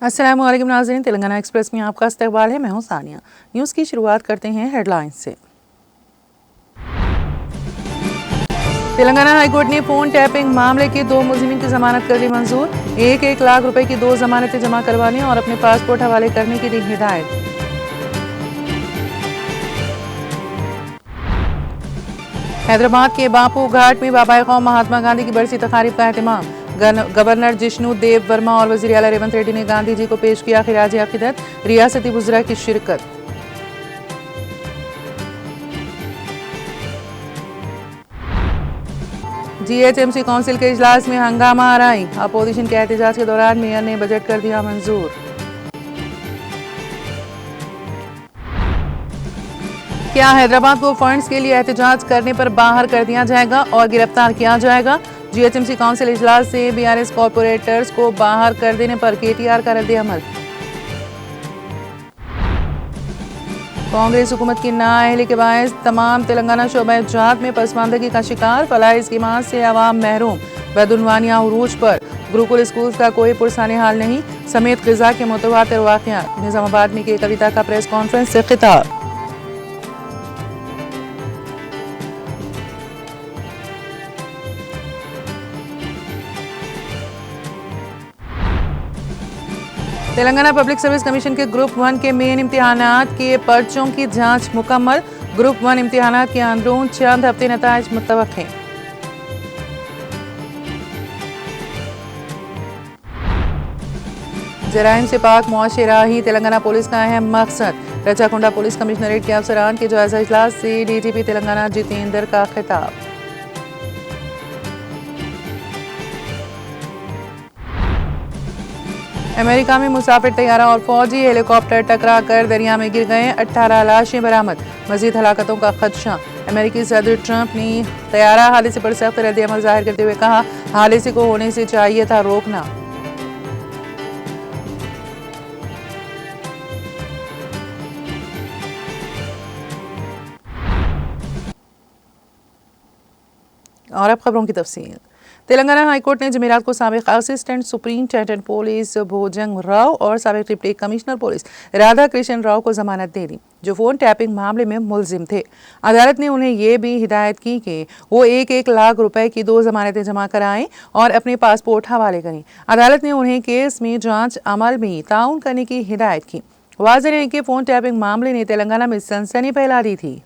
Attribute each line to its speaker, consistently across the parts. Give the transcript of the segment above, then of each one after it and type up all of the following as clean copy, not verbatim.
Speaker 1: अस्सलाम वालेकुम नाज़रीन, तेलंगाना एक्सप्रेस में आपका इस्तकबाल है। मैं हूं सानिया। न्यूज़ की शुरुआत करते हैं हेडलाइंस से। तेलंगाना हाईकोर्ट ने फोन टैपिंग मामले के 2 मुलजिमीन की जमानत कर दी मंजूर। 1-1 लाख रुपए की 2 जमानतें जमा करवाने और अपने पासपोर्ट हवाले करने की दी हिदायत। हैदराबाद के बापू घाट में बाबाए कौम महात्मा गांधी की बरसी तकारीब का एहतमाम। गवर्नर जिष्णु देव वर्मा और वजीर आला रेवंत रेड्डी ने गांधी जी को पेश किया खिराज अकीदत। रियासती वुज़रा की शिरकत। जीएचएमसी काउंसिल के इजलास में हंगामा आराई। अपोजिशन के एहतजाज के दौरान मेयर ने बजट कर दिया मंजूर। क्या हैदराबाद को फंड्स के लिए एहतजाज करने पर बाहर कर दिया जाएगा और गिरफ्तार किया जाएगा? जीएचएमसी काउंसिल इजलास से बीआरएस कॉरपोरेटर्स को बाहर कर देने पर केटीआर का रद्द-ए-अमल। कांग्रेस हुकूमत की नाअहली के बायस तमाम तेलंगाना शोबा जात में पसमानदगी का शिकार। फलाही स्कीमात से अवाम महरूम। बदउनवानिया उरूज पर। गुरुकुल स्कूल का कोई पुरसाने हाल नहीं समेत ग़िज़ा के मुतवातिर वाक़यात। निज़ामाबाद में की कविता का प्रेस कॉन्फ्रेंस से खिताब। तेलंगाना पब्लिक सर्विस कमीशन के ग्रुप 1 के मेन इम्तिहानात के पर्चों की जांच मुकम्मल। ग्रुप 1 इम्तिहानात के अंदरून चंद हफ्ते नताइज मुतवक्किल। जराइम से पाक मुआशरा ही तेलंगाना पुलिस का अहम मकसद। रचाकुंडा पुलिस कमिश्नरेट के अफसरान के जायजा इजलास से डीजीपी तेलंगाना जितेंद्र का खिताब। अमेरिका में मुसाफिर तैयारा और फौजी हेलीकॉप्टर टकरा कर दरिया में गिर गए। 18 लाशें बरामद। मजीद हलाकतों का खदशा। अमेरिकी सदर ट्रंप ने तैयारा हादसे पर सख्त रद्द-ए-अमल जाहिर करते हुए कहा, हादसे को होने से चाहिए था रोकना। और अब खबरों की तफसील। तेलंगाना हाईकोर्ट ने जमेरात को साबिक असिस्टेंट सुप्रिंटेंडेंट पुलिस भोजंग राव और साबिक deputy commissioner police Radha Krishna Rao को जमानत दे दी, जो फोन टैपिंग मामले में मुलजिम थे। अदालत ने उन्हें यह भी हिदायत की कि वो 1-1 लाख रुपए की 2 जमानतें जमा कराएं और अपने पासपोर्ट हवाले करें। अदालत ने उन्हें केस में जांच अमल में ताउन करने की हिदायत की। वाज़ेह है कि फोन टैपिंग मामले ने तेलंगाना में सनसनी फैला दी थी।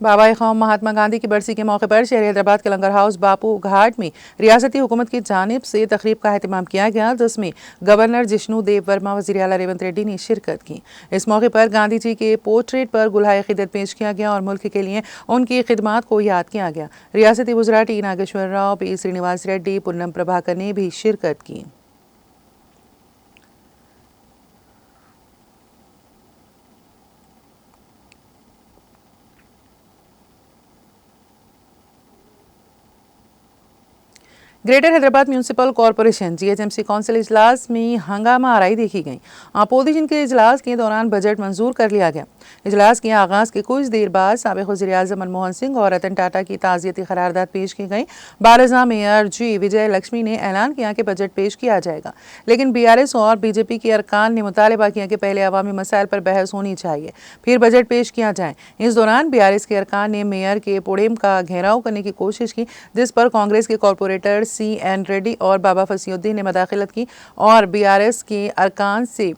Speaker 1: बाबाए कौम महात्मा गांधी की बरसी के मौके पर शहर हैदराबाद के लंगर हाउस बापू घाट में रियासती हुकूमत की जानिब से तकरीब का एहतमाम किया गया, जिसमें गवर्नर जिष्णु देव वर्मा, वज़ीर आला रेवंत रेड्डी ने शिरकत की। इस मौके पर गांधी जी के पोर्ट्रेट पर गुलहाए अक़ीदत पेश किया गया और मुल्क के लिए उनकी खिदमात को याद किया गया। रियासती वुज़रा टी नागेश्वर राव, पी श्रीनिवास रेड्डी, पुन्नम प्रभाकर ने भी शिरकत की। Greater Hyderabad municipal corporation GHMC council इजलास में हंगामा आराई देखी गई। अपोजिशन के इजलास के दौरान बजट मंजूर कर लिया गया। इजलास के आगाज के कुछ देर बाद साबिक़ वज़ीर आज़म मनमोहन सिंह और रतन टाटा की ताज़ियती करारदाद पेश की गई। बारज़ा मेयर जी विजय लक्ष्मी ने ऐलान किया कि बजट पेश किया जाएगा, लेकिन बीआरएस और बीजेपी के अरकान ने मुतालबा किया कि पहले अवामी मसाइल पर बहस होनी चाहिए, फिर बजट पेश किया जाए। इस दौरान बीआरएस के अरकान ने मेयर के पोडियम का घेराव करने की कोशिश की, जिस पर कांग्रेस के कॉरपोरेटर CN रेड्डी और बाबा फसीउद्दीन ने मदाखलत की और बीआरएस के अरकान से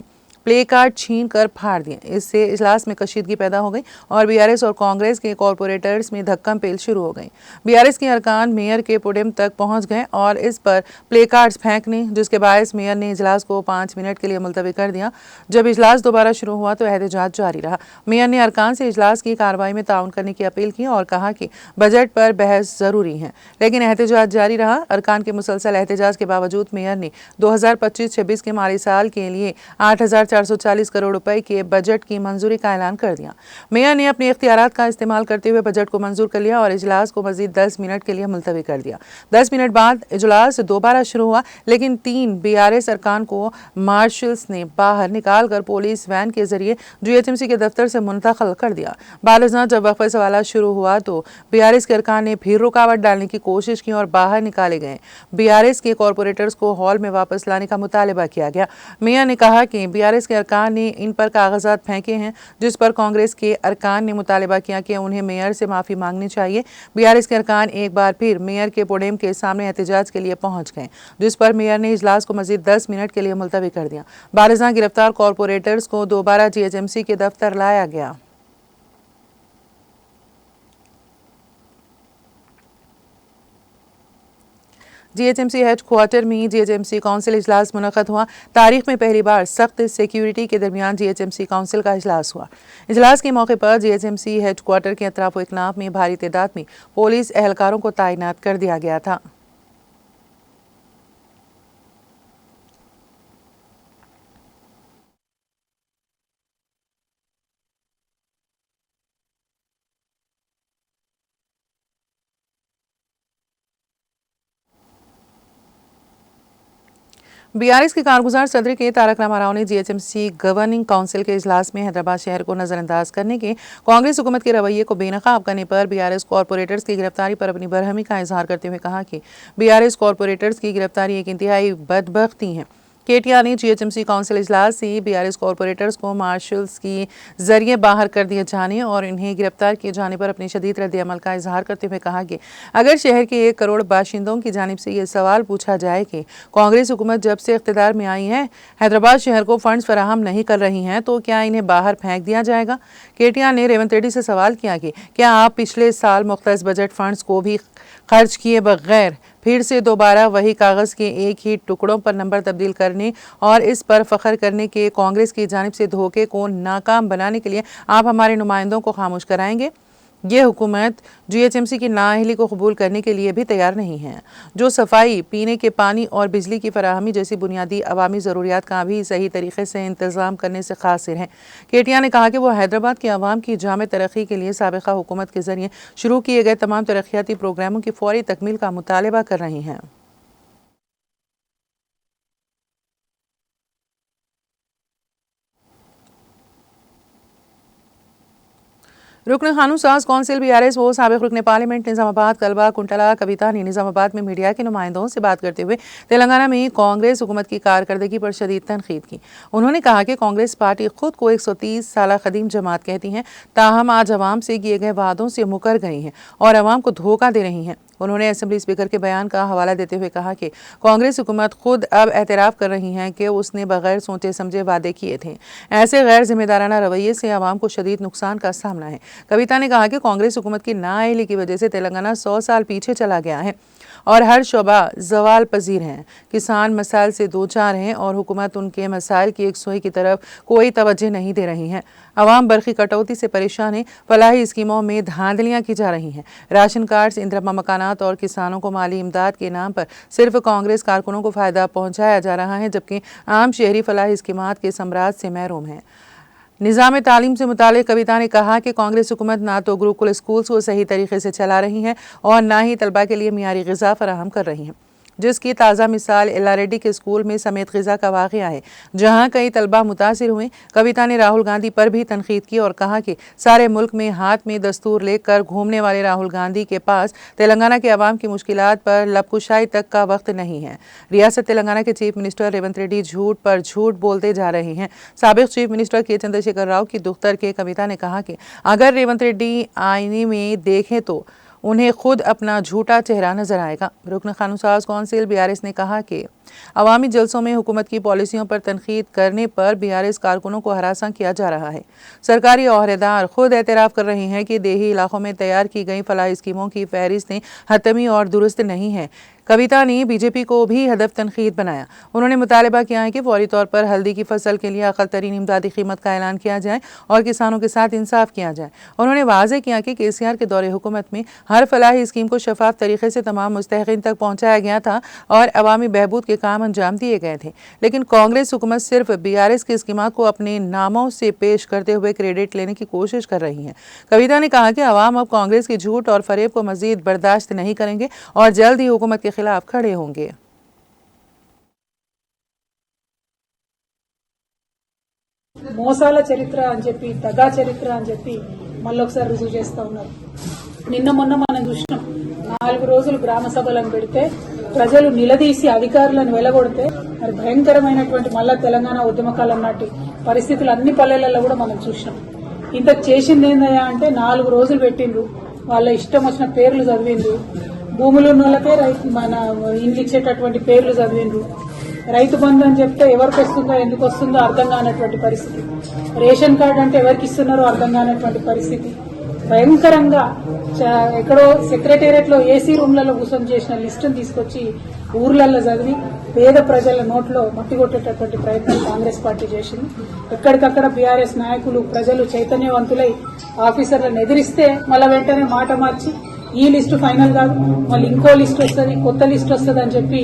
Speaker 1: प्ले कार्ड छीन कर फाड़ दिए। इससे इजलास में कशीदगी पैदा हो गई और बीआरएस और कांग्रेस के कॉरपोरेटर्स में धक्कम पेल शुरू हो गई। बीआरएस के अरकान मेयर के पोडियम तक पहुंच गए और इस पर प्ले कार्ड्स फेंकने, जिसके बायस मेयर ने इजलास को 5 मिनट के लिए मुलतवी कर दिया। जब इजलास दोबारा शुरू हुआ तो एहतजाज जारी रहा। मेयर ने अरकान से इजलास की कार्रवाई में ताउन करने की अपील की और कहा कि बजट पर बहस ज़रूरी है, लेकिन एहतजाज जारी रहा। अरकान के मुसलसल एहतजाज के बावजूद मेयर ने 2025-26 के माली साल के लिए 8,000 440 करोड़ रुपए के बजट की मंजूरी का ऐलान कर दिया। मेयर ने अपने इख्तियारात का इस्तेमाल करते हुए बजट को मंजूर कर लिया और इजलास को मजीद 10 मिनट के लिए मुलतवी कर दिया। 10 मिनट बाद इजलास दोबारा शुरू हुआ, लेकिन 3 BRS अरकान को मार्शल्स ने बाहर निकाल कर पुलिस वैन के जरिए GHMC के दफ्तर से मुंतकिल कर दिया। बालज़ा जब वक्फे सवाल शुरू हुआ तो BRS के अरकान ने फिर रुकावट डालने की कोशिश की और बाहर निकाले गए। BRS के कॉरपोरेटर्स को हॉल में वापस लाने का मुतालिबा किया गया। मेयर ने कहा कि BRS के अरकान ने इन पर कागजात फेंके हैं, जिस पर कांग्रेस के अरकान ने मुतालिबा किया कि उन्हें मेयर से माफ़ी मांगनी चाहिए। BRS के अरकान एक बार फिर मेयर के पोडियम के सामने एहतजाज के लिए पहुंच गए, जिस पर मेयर ने इजलास को मजीद 10 मिनट के लिए मुलतवी कर दिया। बालज़ा गिरफ्तार कॉरपोरेटर्स को दोबारा GHMC के दफ्तर लाया गया। GHMC हेडक्वार्टर में GHMC काउंसिल इजलास मुनक़द हुआ। तारीख में पहली बार सख्त सिक्योरिटी के दरमियान GHMC काउंसिल का इजलास हुआ। इजलास के मौके पर GHMC हेडक्वार्टर के अतराफ व इकनाफ में भारी तादाद में पुलिस एहलकारों को तैनात कर दिया गया था। BRS के कारगुजार सदर के तारक रामाराव ने GHMC गवर्निंग काउंसिल के इजलास में हैदराबाद शहर को नजरअंदाज करने के कांग्रेस हुकूमत के रवैये को बेनकाब करने पर BRS कॉरपोरेटर्स की गिरफ्तारी पर अपनी बरहमी का इजहार करते हुए कहा कि BRS कॉरपोरेटर्स की गिरफ्तारी एक इंतहाई बदबख्ती है। KTR ने GHMC काउंसिल इजलास से BRS कॉरपोरेटर्स को मार्शल्स के जरिए बाहर कर दिए जाने और इन्हें गिरफ्तार किए जाने पर अपनी शदीद रद्द-ए-अमल का इजहार करते हुए कहा कि अगर शहर के 1 करोड़ बाशिंदों की जानिब से ये सवाल पूछा जाए कि कांग्रेस हुकूमत जब से इख्तिदार में आई है हैदराबाद शहर को फंड्स फराहम नहीं कर रही हैं तो क्या इन्हें बाहर फेंक दिया जाएगा। KTR ने रेवंत रेड्डी से सवाल किया कि क्या आप पिछले साल मुख्तस बजट फंड्स को भी खर्च किए बगैर फिर से दोबारा वही कागज़ के एक ही टुकड़ों पर नंबर तब्दील करने और इस पर फख्र करने के कांग्रेस की जानिब से धोखे को नाकाम बनाने के लिए आप हमारे नुमाइंदों को खामोश कराएंगे। ये हुकूमत GHMC की नाअहली को कबूल करने के लिए भी तैयार नहीं है, जो सफाई, पीने के पानी और बिजली की फराहमी जैसी बुनियादी अवामी ज़रूरियात का भी सही तरीके से इंतज़ाम करने से कासिर हैं। KTR ने कहा कि वो हैदराबाद की आवाम की जामे तरक्की के लिए साबिक़ा हुकूमत के ज़रिए शुरू किए गए तमाम तरक्याती प्रोग्रामों की फौरी तकमील का मुतालबा कर रही हैं। रुकन खानू साज कौंसिल BRS वो साबिक रुकन पार्लियामेंट निज़ामाबाद कलबा कुंटला कविता ने निज़ामाबाद में मीडिया के नुमाइंदों से बात करते हुए तेलंगाना में कांग्रेस हुकूमत की कारकर्दगी पर शदीद तनकीद की। उन्होंने कहा कि कांग्रेस पार्टी खुद को 130 साल कदीम जमात कहती हैं, ताहम आज अवाम से किए गए वादों से मुकर गई हैं और अवाम को धोखा दे रही हैं। उन्होंने असेंबली स्पीकर के बयान का हवाला देते हुए कहा कि कांग्रेस हुकूमत खुद अब एतराफ़ कर रही है कि उसने बगैर सोचे समझे वादे किए थे। ऐसे गैर जिम्मेदाराना रवैये से आवाम को शदीद नुकसान का सामना है। कविता ने कहा कि कांग्रेस हुकूमत की नाअहली की वजह से तेलंगाना 100 साल पीछे चला गया है और हर शोबा जवाल पजीर हैं। किसान मसाइल से दो चार हैं और हुकूमत उनके मसाइल की एकसुई की तरफ कोई तवज्जो नहीं दे रही है। अवाम बरक़ी कटौती से परेशान है। फलाही स्कीमों में धांधलियाँ की जा रही हैं। राशन कार्ड्स, इंदिरा मकानात और किसानों को माली इमदाद के नाम पर सिर्फ कांग्रेस कारकुनों को फ़ायदा पहुँचाया जा रहा है, जबकि आम शहरी फलाही स्कीमात के समराज से महरूम हैं। निज़ाम तालीम से मुतालिक कविता ने कहा कि कांग्रेस हुकूमत ना तो गुरुकुल स्कूल्स को सही तरीके से चला रही है और ना ही तलबा के लिए मियारी ग़िज़ा फराहम कर रही है, जिसकी ताज़ा मिसाल एल्लारेड्डी के स्कूल में समेत ग़िज़ा का वाक़या है, जहाँ कई तलबा मुतासिर हुए। कविता ने राहुल गांधी पर भी तनकीद की और कहा कि सारे मुल्क में हाथ में दस्तूर लेकर घूमने वाले राहुल गांधी के पास तेलंगाना के अवाम की मुश्किलात पर लबकुशाई तक का वक्त नहीं है। रियासत तेलंगाना के चीफ मिनिस्टर रेवंत रेड्डी झूठ पर झूठ बोलते जा रहे हैं। साबिक चीफ मिनिस्टर के चंद्रशेखर राव की दुख्तर के कविता ने कहा कि अगर रेवंत रेड्डी आईने में देखें तो उन्हें खुद अपना झूठा चेहरा नजर आएगा। रुकन कानूनसाज कौंसिल BRS ने कहा कि अवामी जलसों में हुकूमत की पॉलिसियों पर तनकीद करने पर BRS कारकुनों को हरासा किया जा रहा है। सरकारी ओहदेदार खुद एतराफ़ कर रहे हैं कि देही इलाकों में तैयार की गई फलाही स्कीमों की फहरिस्तें हतमी और दुरुस्त नहीं है। कविता ने बीजेपी को भी हदफ तनकीद बनाया। उन्होंने मुतालबा किया है कि फौरी तौर पर हल्दी की फसल के लिए अक़ल तरीन इमदादी कीमत का ऐलान किया जाए और किसानों के साथ इंसाफ किया जाए। उन्होंने वाज़ेह किया कि केसीआर के दौरे हुकूमत में हर फलाही स्कीम को शफाफ तरीके से तमाम मुस्तहिक़ीन तक पहुँचाया गया था और अवामी बहबूद के काम अंजाम दिए गए थे, लेकिन कांग्रेस हुकूमत सिर्फ BRS की स्कीमों को अपने नामों से पेश करते हुए क्रेडिट लेने की कोशिश कर रही है। कविता ने कहा कि अवाम अब कांग्रेस की झूठ और फरेब को मजीद बर्दाश्त नहीं करेंगे और जल्द ही हुकूमत के खिलाफ खड़े होंगे।
Speaker 2: మోసాల చరిత్ర అని చెప్పి దగా చరిత్ర అని చెప్పి మళ్ళొకసారి రుజువు చేస్తా ఉన్నారు. నిన్న మొన్న మనం చూసినాం 4 రోజులు గ్రామ సభలను పెడితే ప్రజలు నిలదీసి అధికారులను వెలగొడితే మరి భయంకరమైనటువంటి మళ్ళా తెలంగాణ ఉద్యమకాలం నాటి పరిస్థితులు అన్ని పల్లెలలో కూడా మనం చూసినాం. ఇంతకు చేసింది ఏందయ్యా అంటే 4 రోజులు పెట్టిండ్రు, వాళ్ళ ఇష్టం వచ్చిన పేర్లు చదివిండ్రు, భూములు ఉన్న వాళ్ళకే మన ఇండ్లు ఇచ్చేటటువంటి పేర్లు చదివిండ్రు, రైతు బంధు అని చెప్తే ఎవరికి వస్తుందో ఎందుకు వస్తుందో అర్థం కానటువంటి పరిస్థితి, రేషన్ కార్డు అంటే ఎవరికి ఇస్తున్నారో అర్థం కానటువంటి పరిస్థితి, భయంకరంగా ఎక్కడో సెక్రటేరియట్ లో ఏసీ రూమ్లలో కూర్చొని చేసిన లిస్టును తీసుకొచ్చి ఊర్లలో చదివి పేద ప్రజల నోట్లో మట్టి కొట్టేటటువంటి ప్రయత్నం కాంగ్రెస్ పార్టీ చేసింది. ఎక్కడికక్కడ BRS నాయకులు ప్రజలు చైతన్యవంతులై ఆఫీసర్లను ఎదిరిస్తే మళ్ళా వెంటనే మాట మార్చి ఈ లిస్టు ఫైనల్ కాదు, మళ్ళీ ఇంకో లిస్ట్ వస్తుంది, కొత్త లిస్ట్ వస్తుంది అని చెప్పి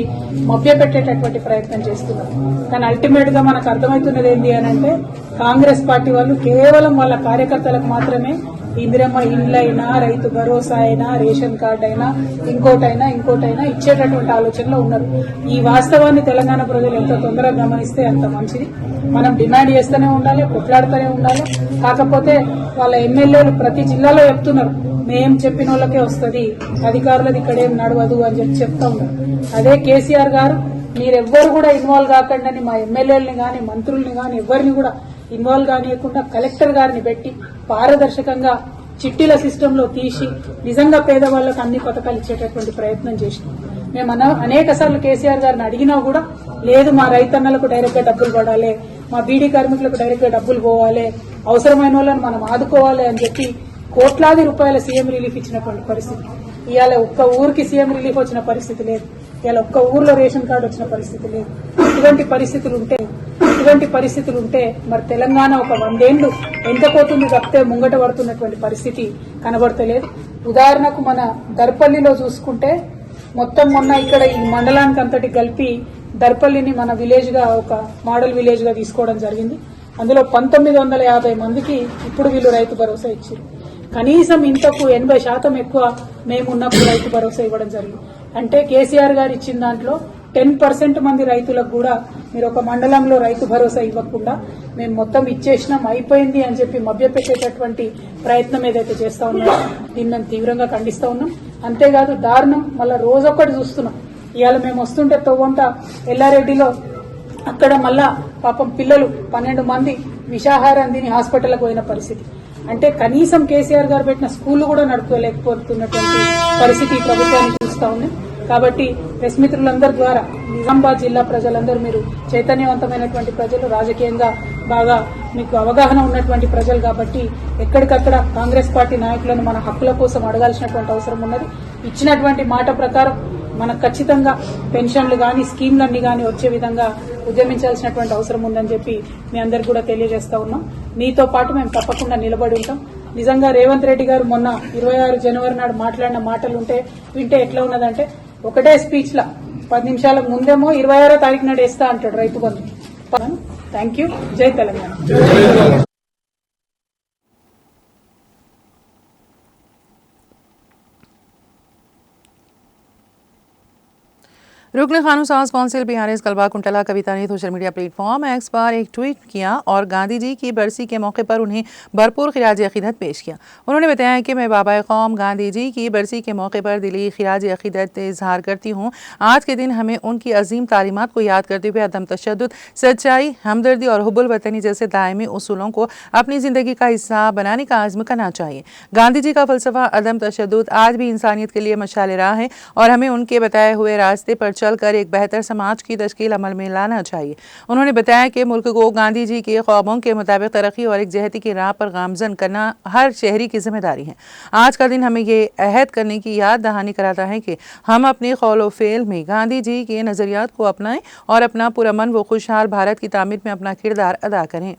Speaker 2: మభ్యపెట్టేటటువంటి ప్రయత్నం చేస్తున్నారు. కానీ అల్టిమేట్ గా మనకు అర్థమవుతున్నది ఏంటి అని అంటే కాంగ్రెస్ పార్టీ వాళ్ళు కేవలం వాళ్ళ కార్యకర్తలకు మాత్రమే ఇందిరమ్మ ఇండ్లైనా, రైతు భరోసా అయినా, రేషన్ కార్డు అయినా, ఇంకోటైనా ఇచ్చేటటువంటి ఆలోచనలో ఉన్నారు. ఈ వాస్తవాన్ని తెలంగాణ ప్రజలు ఎంత తొందరగా గమనిస్తే అంత మంచిది. మనం డిమాండ్ చేస్తూనే ఉండాలి, కొట్లాడుతూనే ఉండాలి. కాకపోతే వాళ్ళ ఎమ్మెల్యేలు ప్రతి జిల్లాలో చెప్తున్నారు మేం చెప్పిన వాళ్ళకే వస్తుంది, అధికారులది ఇక్కడేం నడవదు అని చెప్పి చెప్తా ఉన్నారు. అదే కేసీఆర్ గారు మీరెవ్వరు కూడా ఇన్వాల్వ్ కాకండి మా ఎమ్మెల్యేలని గాని మంత్రుల్ని గాని ఎవరిని కూడా ఇన్వాల్వ్ కానియకుండా కలెక్టర్ గారిని పెట్టి పారదర్శకంగా చిట్టీల సిస్టమ్ లో తీసి నిజంగా పేదవాళ్లకు అన్ని పథకాలు ఇచ్చేటటువంటి ప్రయత్నం చేసినాం. మేము అనేక సార్లు కేసీఆర్ గారిని అడిగినా కూడా లేదు మా రైతన్నలకు డైరెక్ట్ గా డబ్బులు పడాలి, మా బీడీ కార్మికులకు డైరెక్ట్ గా డబ్బులు పోవాలి, అవసరమైన వాళ్ళని మనం ఆదుకోవాలి అని చెప్పి కోట్లాది రూపాయల సీఎం రిలీఫ్ ఇచ్చినటువంటి పరిస్థితి. ఇవాళ ఒక్క ఊరికి సీఎం రిలీఫ్ వచ్చిన పరిస్థితి లేదు, ఇవాళ ఒక్క ఊర్లో రేషన్ కార్డు వచ్చిన పరిస్థితి లేదు. ఇటువంటి పరిస్థితులు ఉంటే మరి తెలంగాణ ఒక 100 ఏళ్లు ఎంత పోతుంది తప్పితే ముంగట పడుతున్నటువంటి పరిస్థితి కనబడతలేదు. ఉదాహరణకు మన దర్పల్లిలో చూసుకుంటే మొత్తం మొన్న ఇక్కడ ఈ మండలానికి అంతటి కలిపి దర్పల్లిని మన విలేజ్ గా ఒక మోడల్ విలేజ్ గా తీసుకోవడం జరిగింది. అందులో 1950 మందికి ఇప్పుడు వీళ్ళు రైతు భరోసా ఇచ్చారు. కనీసం ఇంతకు 80% ఎక్కువ మేమున్నప్పుడు రైతు భరోసా ఇవ్వడం జరిగింది. అంటే కేసీఆర్ గారు ఇచ్చిన దాంట్లో 10% మంది రైతులకు కూడా మీరు ఒక మండలంలో రైతు భరోసా ఇవ్వకుండా మేము మొత్తం ఇచ్చేసినాం అయిపోయింది అని చెప్పి మభ్యపెట్టేటటువంటి ప్రయత్నం ఏదైతే చేస్తా ఉన్నారో దీన్ని మేము తీవ్రంగా ఖండిస్తా ఉన్నాం. అంతేకాదు దారుణం మళ్ళా రోజొక్కటి చూస్తున్నాం. ఇవాళ మేము వస్తుంటే తొవ్వంట ఎల్లారెడ్డిలో అక్కడ మళ్ళా పాపం పిల్లలు 12 మంది విషాహారం తిని హాస్పిటల్కి పోయిన పరిస్థితి. అంటే కనీసం కేసీఆర్ గారు పెట్టిన స్కూళ్లు కూడా నడుపుకోలేకపోతున్నటువంటి పరిస్థితి ఈ ప్రభుత్వాన్ని చూస్తా ఉంది. కాబట్టి ప్రెస్ మిత్రులందరి ద్వారా నిజామాబాద్ జిల్లా ప్రజలందరూ మీరు చైతన్యవంతమైనటువంటి ప్రజలు, రాజకీయంగా బాగా మీకు అవగాహన ఉన్నటువంటి ప్రజలు కాబట్టి ఎక్కడికక్కడ కాంగ్రెస్ పార్టీ నాయకులను మన హక్కుల కోసం అడగాల్సినటువంటి అవసరం ఉన్నది. ఇచ్చినటువంటి మాట ప్రకారం మనకు ఖచ్చితంగా పెన్షన్లు గాని స్కీమ్లన్నీ గాని వచ్చే విధంగా ఉద్యమించాల్సినటువంటి అవసరం ఉందని చెప్పి మీ అందరికి కూడా తెలియజేస్తా ఉన్నాం. మీతో పాటు మేము తప్పకుండా నిలబడి ఉంటాం. నిజంగా రేవంత్ రెడ్డి గారు మొన్న 26 జనవరి నాడు మాట్లాడిన మాటలు వింటే ఎట్లా ఉన్నదంటే ఒకటే స్పీచ్ లా 10 నిమిషాల ముందేమో 26వ తారీఖు నాడు వేస్తా అంటాడు రైతు బంధు. Thank you. జై తెలంగాణ.
Speaker 1: रुकन खानूसाज कौंसिल BRS कलबा कुंटला कविता ने सोशल मीडिया प्लेटफॉर्म एक्स पर एक ट्वीट किया और गांधी जी की बरसी के मौके पर उन्हें भरपूर खिराज अकीदत पेश किया। उन्होंने बताया कि मैं बाबा कौम गांधी जी की बरसी के मौके पर दिली खिराज अकीदत इजहार करती हूँ। आज के दिन हमें उनकी अजीम तालीमात को याद करते हुए अदम तशद्दुद, सच्चाई, हमदर्दी और हुब्बुल वतनी जैसे दायमी उसूलों को अपनी ज़िंदगी का हिस्सा बनाने का आज़्म करना चाहिए। गांधी जी का फ़लसफ़ा अदम तशद्दुद आज भी इंसानियत के लिए मशाल राह है और हमें उनके बताए हुए रास्ते पर चलकर एक बेहतर समाज की तश्कील अमल में लाना चाहिए। उन्होंने बताया कि मुल्क को गांधी जी के ख्वाबों के मुताबिक तरक्की और एकजहती की राह पर गामजन करना हर शहरी की जिम्मेदारी है। आज का दिन हमें ये अहद करने की याद दहानी कराता है कि हम अपने कौल फेल में गांधी जी के नज़रियात को अपनाएं और अपना पुरअमन व खुशहाल भारत की तामीर में अपना किरदार अदा करें।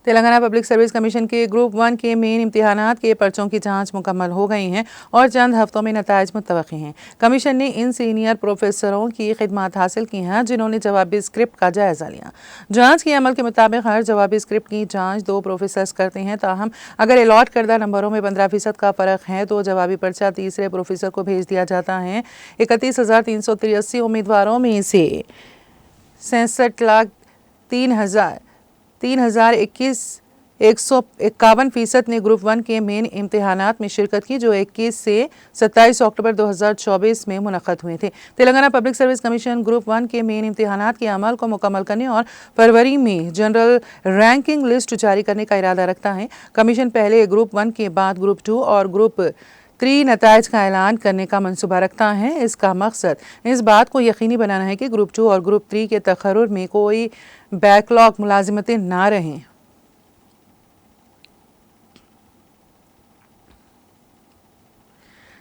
Speaker 1: तेलंगाना पब्लिक सर्विस कमीशन के ग्रुप 1 के मेन इम्तिहानात के पर्चों की जांच मुकम्मल हो गई हैं और चंद हफ्तों में नताइज मुतवक्की हैं। कमीशन ने इन सीनियर प्रोफेसरों की खिदमत हासिल की हैं जिन्होंने जवाबी स्क्रिप्ट का जायजा लिया। जांच के अमल के मुताबिक हर जवाबी स्क्रिप्ट की जांच 2 प्रोफेसर्स करते हैं। ताहम अगर अलॉट करदा नंबरों में 15% का फ़र्क है तो जवाबी पर्चा तीसरे प्रोफेसर को भेज दिया जाता है। 31,383 उम्मीदवारों में से 63,21,151% ने ग्रुप 1 के मेन इम्तिहानात में शिरकत की जो 21 से 27 अक्टूबर 2024 में मुनक़द हुए थे। Telangana public service commission group 1 के मेन इम्तिहानात के अमल को मुकम्मल करने और फरवरी में जनरल रैंकिंग लिस्ट जारी करने का इरादा रखता है। कमीशन पहले ग्रुप 1 के बाद ग्रुप 2 और ग्रुप 3 नताइज का ऐलान करने का मंसूबा रखता है। इसका मकसद इस बात को यकीनी बनाना है कि ग्रुप 2 और ग्रुप 3 के तखर्रुर में कोई बैकलॉग मुलाजिमतें ना रहें।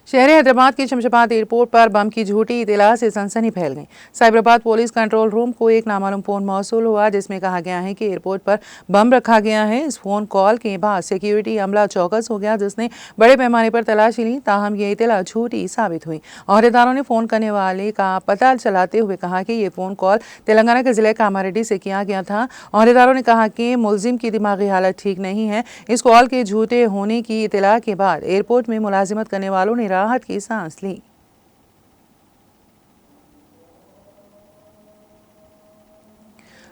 Speaker 1: शहर हैदराबाद के शमशाबाद एयरपोर्ट पर बम की झूठी इतला से सनसनी फैल गई। साइबराबाद पुलिस कंट्रोल रूम को एक नामालूम फ़ोन मौसूल हुआ जिसमें कहा गया है कि एयरपोर्ट पर बम रखा गया है। इस फ़ोन कॉल के बाद सिक्योरिटी अमला चौकस हो गया जिसने बड़े पैमाने पर तलाशी ली। ताहम ये इतला झूठी साबित हुई। अहदेदारों ने फ़ोन करने वाले का पता चलाते हुए कहा कि ये फ़ोन कॉल तेलंगाना के ज़िले कामारेड्डी से किया गया था। अहदेदारों ने कहा कि मुलजिम की दिमागी हालत ठीक नहीं है। इस कॉल के झूठे होने की इतला के बाद एयरपोर्ट में मुलाजिमत करने वालों ने राहत की सांस ली।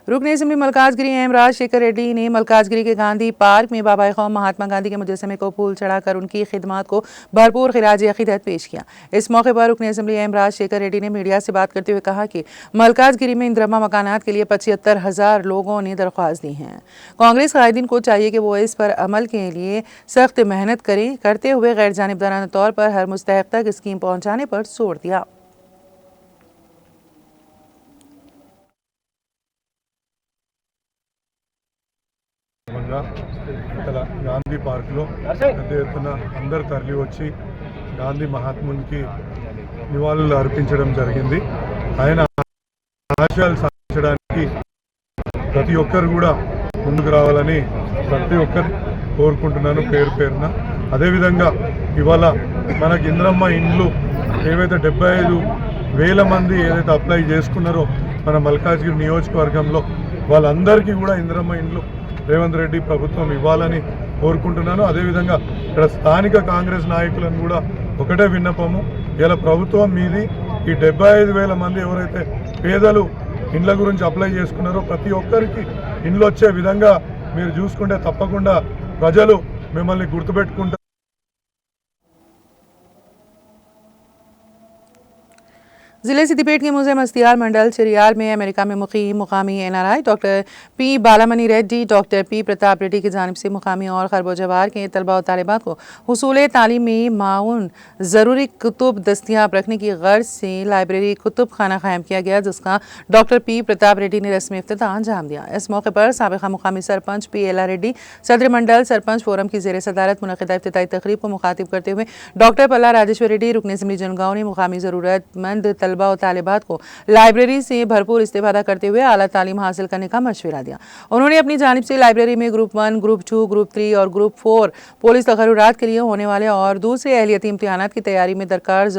Speaker 1: रुकन असेंबली मलकाजगिरी एम राजशेखर रेड्डी ने मलकाजगिरी के गांधी पार्क में बाबा कौम महात्मा गांधी के मुजस्समे को फूल चढ़ाकर उनकी खिदमत को भरपूर खिराज अकीदत पेश किया। इस मौके पर रुकन असेंबली एम राजशेखर रेड्डी ने मीडिया से बात करते हुए कहा कि मलकाजगिरी में इंदिरम्मा मकानात के लिए 75,000 लोगों ने दरख्वास्त दी हैं। कांग्रेस कायदीन को चाहिए कि वो इस पर अमल के लिए सख्त मेहनत करते हुए गैर जानिबदाराना तौर पर हर मुस्तहक तक स्कीम पहुँचाने पर जोर दिया।
Speaker 3: ఇక్కడ గాంధీ పార్క్లో పెద్ద ఎత్తున అందరు తరలి వచ్చి గాంధీ మహాత్మునికి నివాళులు అర్పించడం జరిగింది. ఆయన ఆశయాలు సాధించడానికి ప్రతి ఒక్కరు కూడా ముందుకు రావాలని ప్రతి ఒక్కరు కోరుకుంటున్నాను పేరు పేరున. అదేవిధంగా ఇవాళ మనకి ఇందిరమ్మ ఇండ్లు ఏవైతే 75,000 మంది ఏదైతే అప్లై చేసుకున్నారో మన మల్కాజ్గిరి నియోజకవర్గంలో వాళ్ళందరికీ కూడా ఇందిరమ్మ ఇండ్లు రేవంత్ రెడ్డి ప్రభుత్వం ఇవ్వాలని కోరుకుంటున్నాను. అదేవిధంగా ఇక్కడ స్థానిక కాంగ్రెస్ నాయకులను కూడా ఒకటే విన్నపము, ఇలా ప్రభుత్వం మీది ఈ 75,000 మంది ఎవరైతే పేదలు ఇండ్ల గురించి అప్లై చేసుకున్నారో ప్రతి ఒక్కరికి ఇండ్లు వచ్చే విధంగా మీరు చూసుకుంటే తప్పకుండా ప్రజలు మిమ్మల్ని గుర్తుపెట్టుకుంటారు.
Speaker 1: जिले सिद्दीपेट के मुज़े मस्तियार मंडल चिरियाल में अमेरिका में मुकीम मुकामी NRI doctor P Balamani Reddy, doctor P Pratap Reddy की जानिब से मुकामी और खरबोजवार के तलबा और तालिबात को हुसूल तालीम में माउन ज़रूरी कुतुब दस्तियाब रखने की गर्ज से लाइब्रेरी कुतुब खाना कायम किया गया जिसका डॉक्टर पी प्रताप रेड्डी ने रस्मी इफ्तिताह अंजाम दिया। इस मौके पर साबिक़ा मुकामी सरपंच PL रेड्डी सदर मंडल सरपंच फोरम की ज़ेर सदारत मुनक़िदा इफ्तिताही तकरीब को मुखातिब करते हुए डॉक्टर पल्ला राजेश्वर रेड्डी रुकन असेंबली जनगांव ने मुकामी ज़रूरतमंद तलबा और तालिबात को लाइब्रेरी से भरपूर इस्तेफादा करते हुए आला तालीम हासिल करने का मशवरा दिया। उन्होंने अपनी जानिब से लाइब्रेरी में ग्रुप 1, ग्रुप 2, ग्रुप 3 और ग्रुप 4 पुलिस तकर्रुरात के लिए होने वाले और दूसरे अहलियती इम्तिहानात की तैयारी में दरकार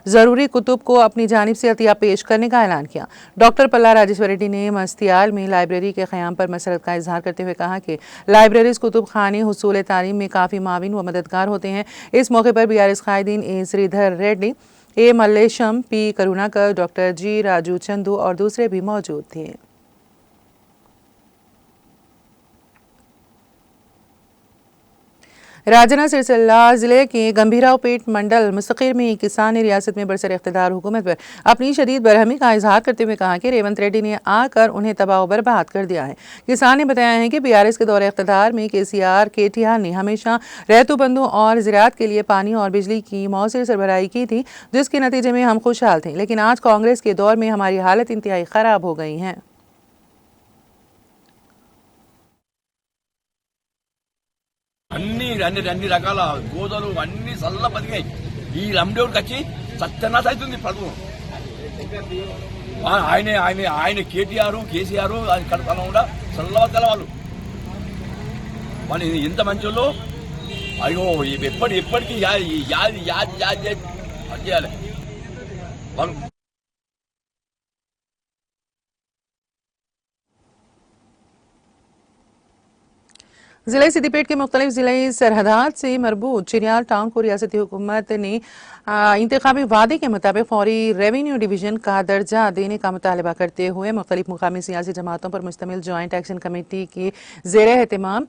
Speaker 1: ज़रूरी कुतुब को अपनी जानिब से अतिया पेश करने का ऐलान किया। डॉक्टर पल्ला राजेश्वर रेड्डी ने मस्तियाल में लाइब्रेरी के क़याम पर मसरत का इजहार करते हुए कहा कि लाइब्रेरीज कुतुब खाने हुसूल तालीम में काफ़ी माविन व मददगार होते हैं। इस मौके पर BRS कायदीन A Shridhar Reddy, A Mallesham, P Karunakar, doctor G Raju Chandu और दूसरे भी मौजूद थे। राजना सिरसिल्ला जिले के गंभीरावपेट मंडल मुस्तकिर में एक किसान ने रियासत में बरसर इख्तिदार हुकूमत पर अपनी शदीद बरहमी का इजहार करते हुए कहा कि रेवंत रेड्डी ने आकर उन्हें तबाह बर्बाद कर दिया है। किसान ने बताया है कि बीआरएस के दौरे इख्तिदार में केसीआर केटीआर ने हमेशा रैतुबंदों और ज़राअत के लिए पानी और बिजली की मौसर सरबराही की थी, जिसके नतीजे में हम खुशहाल थे। लेकिन आज कांग्रेस के दौर में हमारी हालत इंतहाई ख़राब हो गई है।
Speaker 4: అన్ని రకాల గోదలు అన్ని చల్ల బతికాయి. ఈ లండోడికి వచ్చి సత్యనాశ అవుతుంది ప్రభుత్వం. ఆయన కేసీఆర్ కడపలో కూడా చల్లవద్దల వాళ్ళు ఎంత మంచోళ్ళు. అయ్యో ఎప్పటికీ యాది చేయాలి వాళ్ళు.
Speaker 1: ज़िले सिद्दीपेट के मुख्तलिफ ज़िले सरहदात से मरबूत चिरियाल टाउन को रियासती हुकूमत ने इंतखाबी वादे के मुताबिक फौरी रेवेन्यू डिवीज़न का दर्जा देने का मुतालबा करते हुए मुख्तलिफ मुकामी सियासी जमातों पर मुश्तमिल जॉइंट एक्शन कमेटी के ज़ेरे एहतमाम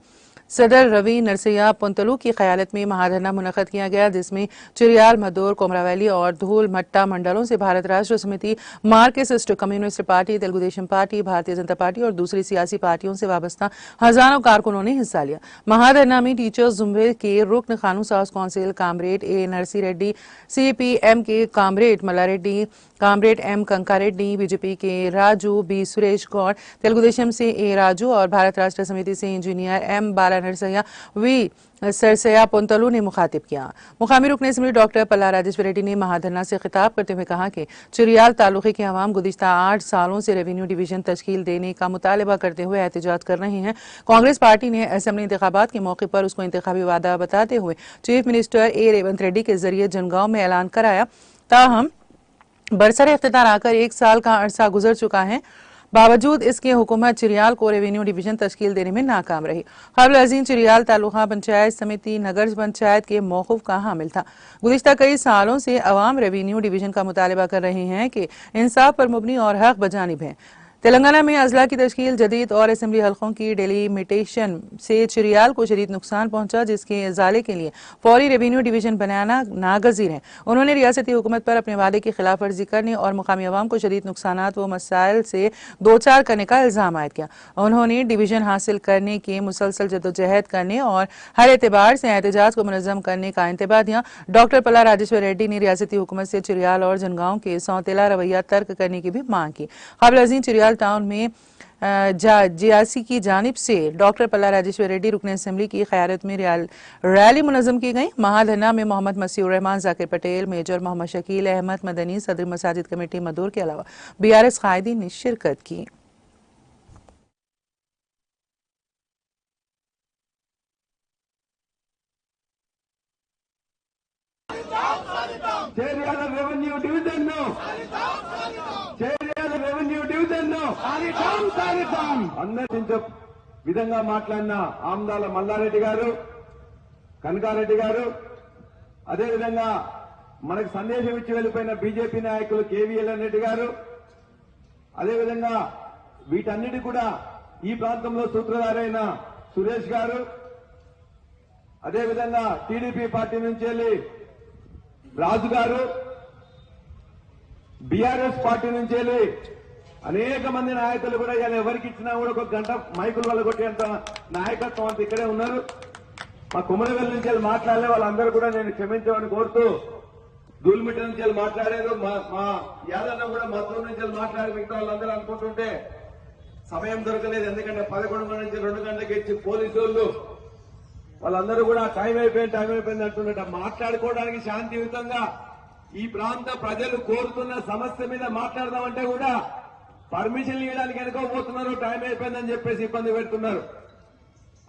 Speaker 1: सदर रवि नरसैया पुंतलू की क़यादत में महाधरना मुनक़द किया गया, जिसमें चिरियाल, मदोर, कोमरावैली और धूल मट्टा मंडलों से भारत राष्ट्र समिति, Marxist communist party, Telugu Desam party, Bharatiya Janata party और दूसरी सियासी पार्टियों से वाबस्ता हजारों कारकुनों ने हिस्सा लिया। महाधरना में टीचर्स जुम्रे के रुकन कानून साज council comrade A Narsi Reddy, CPM के comrade Malla Reddy, comrade M Kanka Reddy, BJP के राजू बी सुरेश गौड़, तेलुगु देशम से A राजू और भारत राष्ट्र समिति से engineer M Bala Narsaiah V Sarsaiah Puntalu ने मुखातिब किया। मुकामी रुकन असम्बली डॉक्टर पल्ला राजेश्वर रेड्डी ने महाधरना से खिताब करते हुए कहा कि चिरियाल तालुके के अवाम गुज़िश्ता 8 सालों से रेवेन्यू डिवीज़न तश्कील देने का मुतालबा करते हुए एहतजाज कर रहे हैं। कांग्रेस पार्टी ने असम्बली इंतखाबात के मौके पर उसको इंतखाबी वादा बताते हुए chief minister A Revanth Reddy के जरिए जनगांव में ऐलान कराया। ताहम बरसर इख्तिदार आकर 1 साल का अरसा गुजर चुका है, बावजूद इसके हुकूमत चिरियाल को रेवेन्यू डिवीज़न तश्कील देने में नाकाम रही। क़ब्ल अज़ीम चिरियाल तालुका पंचायत समिति नगर पंचायत के मौक़ूफ़ का हामिल था। गुज़िश्ता कई सालों से अवाम रेवेन्यू डिवीज़न का मुतालबा कर रहे हैं कि इंसाफ पर मुबनी और हक बजानिब है। तेलंगाना में अजला की तश्कील जदीद और असम्बली हल्कों की डेलिमिटेशन से चिरियाल को शदीद नुकसान पहुंचा, जिसके इजाले के लिए फौरी रेवेन्यू डिवीज़न बनाना नागज़ीर है। उन्होंने रियासती हुकूमत पर अपने वादे की खिलाफ वर्जी करने और मुकामी अवाम को शदीद नुकसानात व मसाइल से दो चार करने का इल्ज़ाम आयद किया। उन्होंने डिवीज़न हासिल करने के मुसलसल जद्दोजहद करने और हर एतबार से एहतजाज को मुनज़्ज़म करने का इंतबाह दिया। डॉक्टर पल्ला राजेश्वर रेड्डी ने रियासती हुकूमत से चिरियाल और जनगांव के सौतेला रवैया तर्क करने की भी मांग की। क़ब्ल अज़ीम चिरियाल टाउन में जियासी की जानिब से डॉक्टर पल्ला राजेश्वर रेड्डी रुकन असम्बली की क़यादत में रैली मुनज़्ज़म की गई। महाधरना में मोहम्मद मसीहुर रहमान, जाकिर पटेल, मेजर मोहम्मद शकील अहमद मदनी, सदर मसाजिद कमेटी मदूर के अलावा BRS कायदीन ने शिरकत की।
Speaker 5: అందరించే విధంగా మాట్లాడిన ఆమ్దాల మల్లారెడ్డి గారు, కనకారెడ్డి గారు, అదేవిధంగా మనకు సందేశం ఇచ్చి వెళ్లిపోయిన బీజేపీ నాయకులు KVL రెడ్డి గారు, అదేవిధంగా వీటన్నిటి కూడా ఈ ప్రాంతంలో సూత్రధారైన సురేష్ గారు, అదేవిధంగా టీడీపీ పార్టీ నుంచి వెళ్ళి రాజు గారు, BRS పార్టీ నుంచి వెళ్ళి అనేక మంది నాయకులు కూడా ఇలా ఎవరికి ఇచ్చినా కూడా ఒక గంట మైకులు వల్ల కొట్టేంత నాయకత్వం అంతా ఇక్కడే ఉన్నారు. మా కుమరవెల్లి నుంచి వెళ్ళి మాట్లాడలే వాళ్ళందరూ కూడా నేను క్షమించమని కోరుతూ, దూల్మిట్ట నుంచి వెళ్ళి మాట్లాడారు, మా యాదన్న కూడా మద్దతు నుంచి వెళ్ళి మాట్లాడి మిగతా వాళ్ళందరూ అనుకుంటుంటే సమయం దొరకలేదు. ఎందుకంటే 11 నుంచి 2 గంటలకు ఇచ్చి పోలీసు వాళ్ళు వాళ్ళందరూ కూడా టైం అయిపోయింది అంటున్నట్టు మాట్లాడుకోవడానికి శాంతియుతంగా ఈ ప్రాంత ప్రజలు కోరుతున్న సమస్య మీద మాట్లాడదామంటే కూడా పర్మిషన్ ఇవ్వడానికి వెనుకోబోతున్నారు. టైం అయిపోయిందని చెప్పేసి ఇబ్బంది పెడుతున్నారు.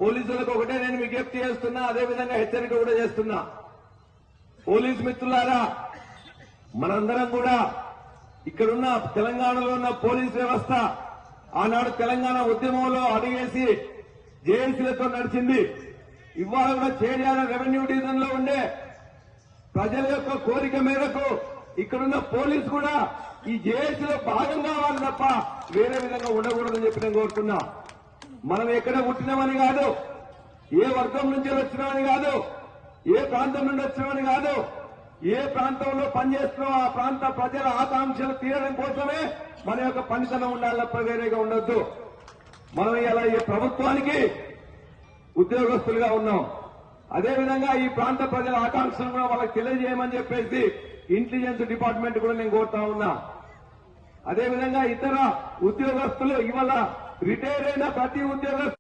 Speaker 5: పోలీసులకు ఒకటే నేను విజ్ఞప్తి చేస్తున్నా, అదేవిధంగా హెచ్చరిక కూడా చేస్తున్నా. పోలీసు మిత్రులారా, మనందరం కూడా ఇక్కడున్న తెలంగాణలో ఉన్న పోలీసు వ్యవస్థ ఆనాడు తెలంగాణ ఉద్యమంలో అడిగేసి జేఏసీలతో నడిచింది. ఇవాళ కూడా చేర్యాల రెవెన్యూ డివిజన్ లో ఉండే ప్రజల యొక్క కోరిక మేరకు ఇక్కడున్న పోలీసు కూడా ఈ జేఏసీలో భాగం కావాలి తప్ప వేరే విధంగా ఉండకూడదని చెప్పి నేను కోరుతున్నా. మనం ఎక్కడ పుట్టినామని కాదు, ఏ వర్గం నుంచి వచ్చినామని కాదు, ఏ ప్రాంతం నుండి వచ్చినామని కాదు, ఏ ప్రాంతంలో పనిచేస్తున్నామో ఆ ప్రాంత ప్రజల ఆకాంక్షలు తీరడం కోసమే మన యొక్క పనితనం ఉండాలి, తప్ప వేరేగా ఉండొద్దు. మనం ఇలా ఈ ప్రభుత్వానికి ఉద్యోగస్తులుగా ఉన్నాం. అదేవిధంగా ఈ ప్రాంత ప్రజల ఆకాంక్షలను కూడా వాళ్ళకి తెలియజేయమని చెప్పేసి ఇంటెలిజెన్స్ డిపార్ట్మెంట్ కూడా నేను కోరుతా ఉన్నా. అదేవిధంగా ఇతర ఉద్యోగస్తులు ఇవాళ రిటైర్ అయిన ప్రతి ఉద్యోగస్తు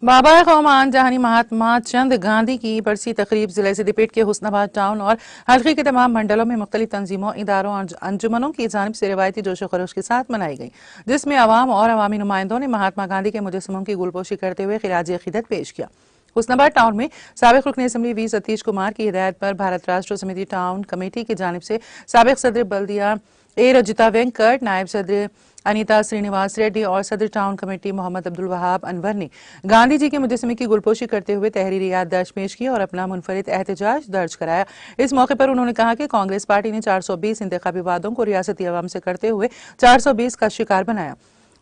Speaker 1: बाबा कौम आन जहानी महात्मा चंद गांधी की बरसी तकरीब जिले सिद्दीपेट के हुस्नाबाद टाउन और हल्के के तमाम मंडलों में मुख्तलिफ तंजीमों, इदारों और अंजुमनों की जानिब से रिवायती जोशो खरोश के साथ मनाई गई, जिसमें अवाम और अवामी नुमाइंदों ने महात्मा गांधी के मुजस्समों की गुलपोशी करते हुए खिराज अकीदत पेश किया। हुस्नाबाद टाउन में साबिक रुकन असम्बली वी सतीश कुमार की हिदायत पर भारत राष्ट्र समिति टाउन कमेटी की जानिब से साबिक सदर बल्दिया ए रजिता वेंकट, नायब सदर अनीता श्रीनिवास रेड्डी और सदर टाउन कमेटी मोहम्मद अब्दुल वहाब अनवर ने गांधी जी के मुजस्समे की गुलपोशी करते हुए तहरीरी याददाश्त पेश की और अपना मुनफरिद एहतजाज दर्ज कराया। इस मौके पर उन्होंने कहा कि कांग्रेस पार्टी ने 420 इंतखाबी वादों को रियासती अवाम से करते हुए 420 का शिकार बनाया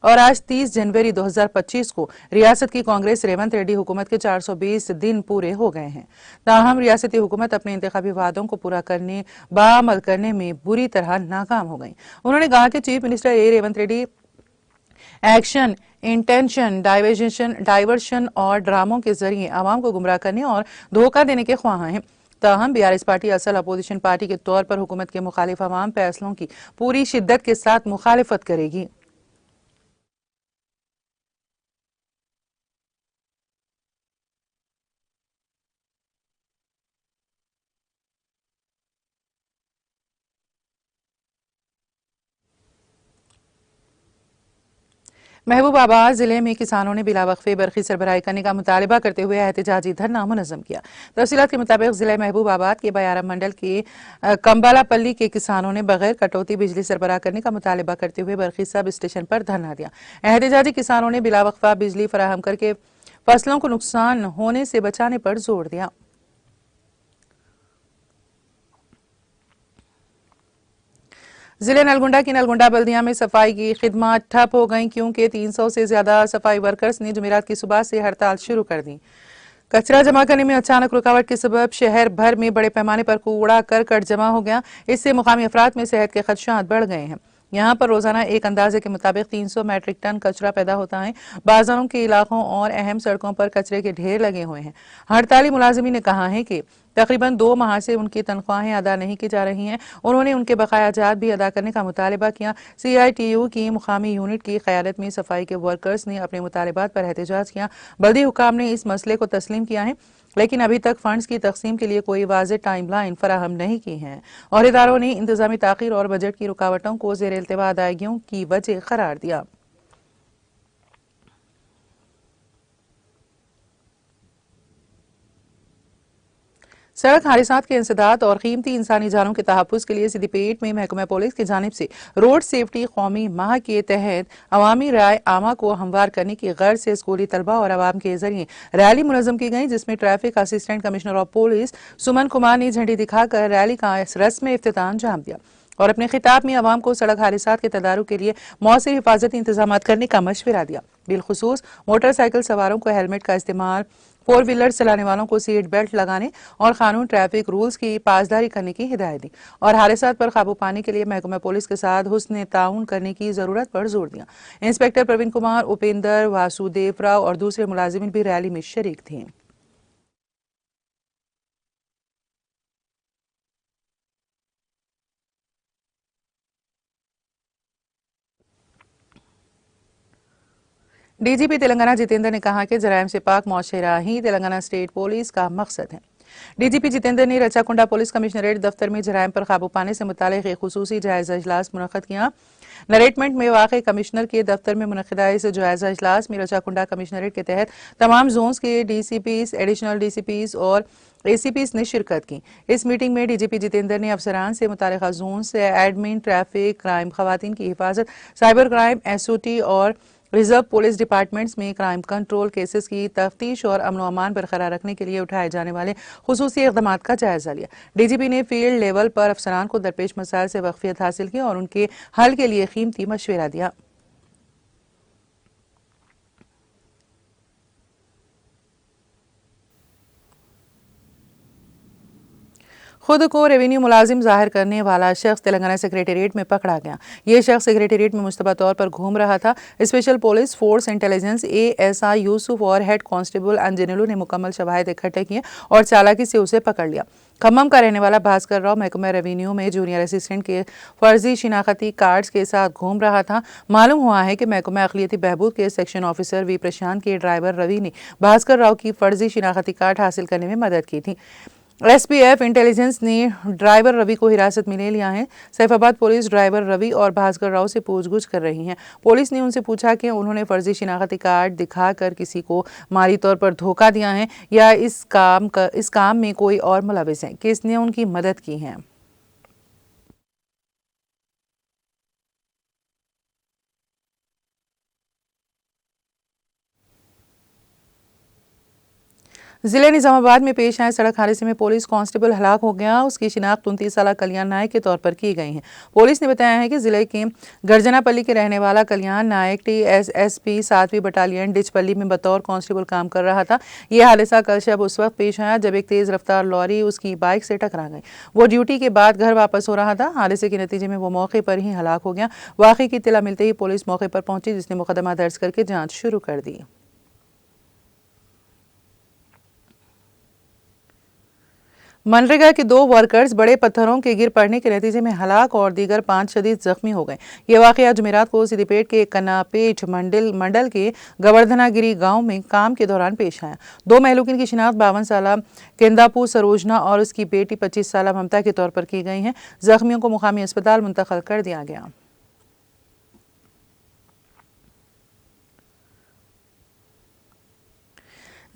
Speaker 1: और आज 30 जनवरी 2025 को रियासत की कांग्रेस रेवंत रेड्डी हुकूमत के 420 दिन पूरे हो गए हैं। ताहम रियासती हुकूमत अपने इंतखाबी वादों को पूरा करने, बाअमल करने में बुरी तरह नाकाम हो गई। उन्होंने कहा कि चीफ मिनिस्टर ए Revanth Reddy action, intention, diversion और ड्रामों के जरिए आवाम को गुमराह करने और धोखा देने के ख्वाह हैं। ताहम बीआरएस पार्टी असल अपोजिशन पार्टी के तौर पर हुकूमत के मुखालिफ अवाम फैसलों की पूरी शिद्दत के साथ मुखालिफत करेगी। महबूबाबाद जिले में किसानों ने बिला वक्फे बरखी सरबराही करने का मुतालबा करते हुए एहतजाजी धरना मुनज़्ज़म किया। तफसीलात के मुताबिक जिले महबूबाबाद के बयारा मंडल के कंबालापल्ली के किसानों ने बगैर कटौती बिजली सरबराह करने का मुतालबा करते हुए बरखी सब स्टेशन पर धरना दिया। एहतजाजी किसानों ने बिला वक्फा बिजली फराहम करके फसलों को नुकसान होने से बचाने पर जोर दिया। जिले नलगुंडा की नलगुंडा बल्दिया में सफाई की खिदमत ठप हो गई क्योंकि 300 से ज्यादा सफाई वर्कर्स ने जुमेरात की सुबह से हड़ताल शुरू कर दी। कचरा जमा करने में अचानक रुकावट के सबब शहर भर में बड़े पैमाने पर कूड़ा करकट जमा हो गया। इससे मुकामी अफराद में सेहत के खदशात बढ़ गए हैं। यहाँ पर रोजाना एक अंदाजे के मुताबिक 300 मैट्रिक टन कचरा पैदा होता है। बाजारों के इलाकों और अहम सड़कों पर कचरे के ढेर लगे हुए हैं। हड़ताली मुलाजिमी ने कहा है कि तकरीबन 2 माह से उनकी तनख्वाहें अदा नहीं की जा रही हैं। उन्होंने उनके बकायाजात भी अदा करने का मुतालबा किया। CITU की मुकामी यूनिट की क़यादत में सफाई के वर्कर्स ने अपने मुतालबात पर एहतजाज किया। बल्दी हुकाम ने इस मसले को तस्लीम किया है, लेकिन अभी तक फंड्स की तकसीम के लिए कोई वाज़ेह टाइमलाइन फराहम नहीं की है और इदारों ने इंतजामी ताख़ीर और बजट की रुकावटों को ज़ेर इल्तिवा अदायगियों की वजह करार दिया। सड़क हादसात के इंसदाद और कीमती इंसानी जानों के तहफ़्फ़ुज़ के लिए सिद्दीपेट में महकमा पुलिस की जानिब से रोड सेफ्टी कौमी माह के तहत अवामी राय आमा को हमवार करने की गर्ज से स्कूली तलबा और आवाम के जरिए रैली मुनज़्ज़म की गई, जिसमें traffic assistant commissioner of police Suman Kumar ने झंडी दिखाकर रैली का रस्म इफ्तिताह अंजाम दिया और अपने खिताब में आवाम को सड़क हादसात के तदारुक के लिए मौसर हिफाजती इंतजाम करने का मशवरा दिया। बिलखुसूस मोटरसाइकिल सवारों को हेलमेट का इस्तेमाल, 4 व्हीलर चलाने वालों को सीट बेल्ट लगाने और कानून ट्रैफिक रूल्स की पासदारी करने की हिदायत दी और हादसात पर काबू पाने के लिए महकमा पुलिस के साथ हुस्न ताउन करने की जरूरत पर जोर दिया। इंस्पेक्टर प्रवीण कुमार, उपेंद्र, वासुदेव राव और दूसरे मुलाजिमिन भी रैली में शरीक थे। डीजीपी तेलंगाना जितेंद्र ने कहा कि जराइम से पाक मुआशरा ही तेलंगाना स्टेट पुलिस का मकसद है। डीजीपी जितेंद्र ने रचाकुंडा पुलिस कमिश्नरेट दफ्तर में जराइम पर काबू पाने से मुतालिक एक खुसूसी जायजा इजलास मुनक्कद किया। नरेटमेंट में वाक़ कमिश्नर के दफ्तर में मुनक्किदा इस जायजा इजलास में रचाकुंडा कमिश्नरेट के तहत तमाम जोन्स के DCPs, एडिशनल DCPs और ACPs ने शिरकत की। इस मीटिंग में डीजीपी जितेंद्र ने अफसरान से मुतालिका जोन से एडमिन, ट्रैफिक, क्राइम, खवातीन की हिफाजत, साइबर क्राइम, SOT और रिजर्व पुलिस डिपार्टमेंट्स में क्राइम कंट्रोल केसेस की तफ्तीश और अमन अमान बरकरार रखने के लिए उठाए जाने वाले खुसूसी इक़दाम का जायजा लिया। डीजीपी ने फील्ड लेवल पर अफसरान को दरपेश मसाइल से वाक़फियत हासिल की और उनके हल के लिए कीमती मशवरा दिया। खुद को रेवेन्यू मुलाजिम जाहिर करने वाला शख्स तेलंगाना सेक्रेटेरिएट में पकड़ा गया। ये शख्स सेक्रेटेरिएट में मुश्तबा तौर पर घूम रहा था। Special police force intelligence ASI Yusuf और हेड कांस्टेबल अंजनेलू ने मुकम्मल शवाहिद इकट्ठे किए और चालाकी से उसे पकड़ लिया। खम्मम का रहने वाला भास्कर राव महकमा रेवेन्यू में जूनियर असिस्टेंट के फर्जी शिनाख्ती कार्ड्स के साथ घूम रहा था। मालूम हुआ है कि महकमा अखिलियती बहबूद के सेक्शन ऑफिसर वी प्रशांत के ड्राइवर रवि ने भास्कर राव की फर्जी शिनाख्ती कार्ड हासिल करने में मदद की थी। SPF इंटेलिजेंस ने ड्राइवर रवि को हिरासत में ले लिया है। सैफाबाद पुलिस ड्राइवर रवि और भास्कर राव से पूछगछ कर रही है। पुलिस ने उनसे पूछा कि उन्होंने फर्जी शिनाख्ती कार्ड दिखाकर किसी को माली तौर पर धोखा दिया है या इस काम में कोई और मुलविस है, किसने उनकी मदद की है। जिले निजामाबाद में पेश आए सड़क हादसे में पुलिस कांस्टेबल हलाक हो गया। उसकी शिनाख्त 29 साला कल्याण नायक के तौर पर की गई है। पुलिस ने बताया है कि जिले के गर्जनापल्ली के रहने वाला कल्याण नायक TSSP 7वीं बटालियन डिचपल्ली में बतौर कांस्टेबल काम कर रहा था। यह हादसा कल शब उस वक्त पेश आया जब एक तेज रफ्तार लॉरी उसकी बाइक से टकरा गई। वो ड्यूटी के बाद घर वापस हो रहा था। हादसे के नतीजे में वो मौके पर ही हलाक हो गया। वाक़े की इत्तला मिलते ही पुलिस मौके पर पहुंची, जिसने मुकदमा दर्ज करके जाँच शुरू कर दी। मनरेगा के 2 वर्कर्स बड़े पत्थरों के गिर पड़ने के नतीजे में हलाक और दीगर 5 शदीद जख्मी हो गए। ये वाकया जुमेरात को सिद्दीपेट के कन्नापेट मंडल के गवर्धनागिरी गांव में काम के दौरान पेश आया। 2 महलूकिन की शिनाख्त 52 साला केंदापू सरोजना और उसकी बेटी 25 साला ममता के तौर पर की गई है। जख्मियों को मुकामी अस्पताल मुंतकिल कर दिया गया।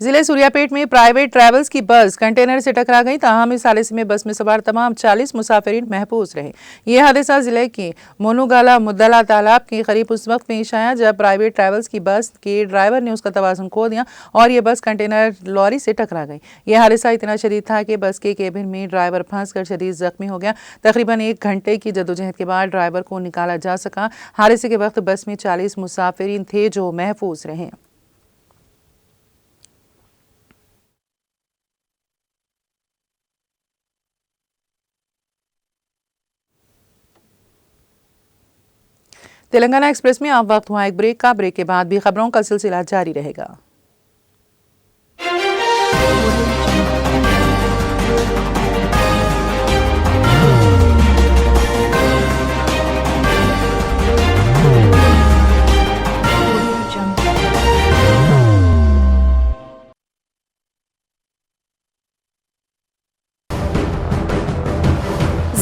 Speaker 1: जिले सूर्यापेट में प्राइवेट ट्रैवल्स की बस कंटेनर से टकरा गई। ताहम इस हादसे में बस में सवार तमाम 40 मुसाफिरीन महफूज रहे। यह हादसा जिले के मोनूगाला मुद्दला तालाब के करीब उस वक्त पेश आया जब प्राइवेट ट्रैवल्स की बस के ड्राइवर ने उसका तवाज़ुन खो दिया और यह बस कंटेनर लॉरी से टकरा गई। यह हादसा इतना शदीद था कि बस के केबिन में ड्राइवर फंसकर शदीद जख्मी हो गया। तकरीबन 1 घंटे की जदोजहद के बाद ड्राइवर को निकाला जा सका। हादसे के वक्त बस में 40 मुसाफिरीन थे जो महफूज रहे। तेलंगाना एक्सप्रेस में अब वक्त हुआ एक ब्रेक का। ब्रेक के बाद भी खबरों का सिलसिला जारी रहेगा।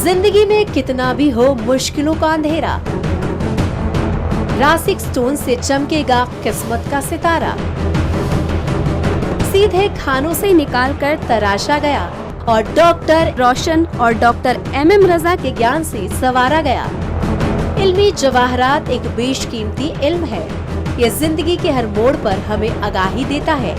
Speaker 6: जिंदगी में कितना भी हो मुश्किलों का अंधेरा, रासिक स्टोन से चमकेगा किस्मत का सितारा। सीधे खानों से निकालकर तराशा गया और डॉक्टर रोशन और डॉक्टर MM रजा के ज्ञान से संवारा गया। इल्मी जवाहरात एक बेशकीमती इल्म है। ये जिंदगी के हर मोड़ पर हमें आगाही देता है।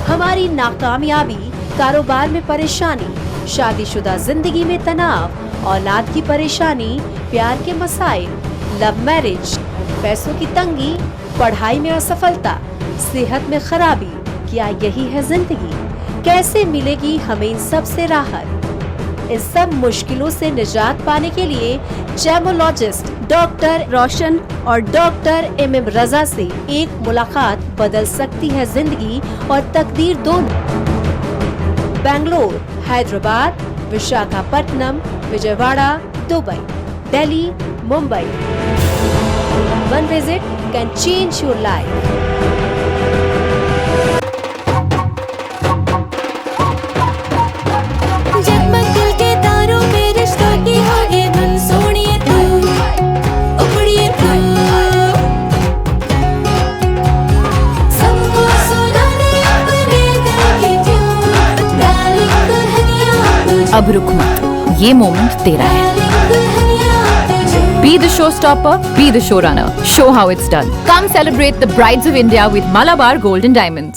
Speaker 6: हमारी नाकामयाबी, कारोबार में परेशानी, शादीशुदा जिंदगी में तनाव, औलाद की परेशानी, प्यार के मसाइल, लव मैरिज, पैसों की तंगी, पढ़ाई में असफलता, सेहत में खराबी, क्या यही है जिंदगी? कैसे मिलेगी हमें इन सब से राहत? इस सब मुश्किलों से निजात पाने के लिए जेमोलॉजिस्ट डॉक्टर रोशन और डॉक्टर MM रजा से एक मुलाकात बदल सकती है जिंदगी और तकदीर दोनों। Bangalore, Hyderabad, Visakhapatnam, Vijayawada, Dubai, Delhi, Mumbai. One visit can change your life.
Speaker 7: जगमग दिल के तारों में रिश्तों की होगी धुन, सोनिए तू, उपड़िए तू, सबको सुनाने अपने दिल की ट्यून, डार्लिंग दुल्हनिया तुझे,
Speaker 8: अब रुक मत, ये मोमेंट तेरा है। Be the showstopper, be the showrunner. Show how it's done. Come celebrate the Brides of India with Malabar Gold and Diamonds.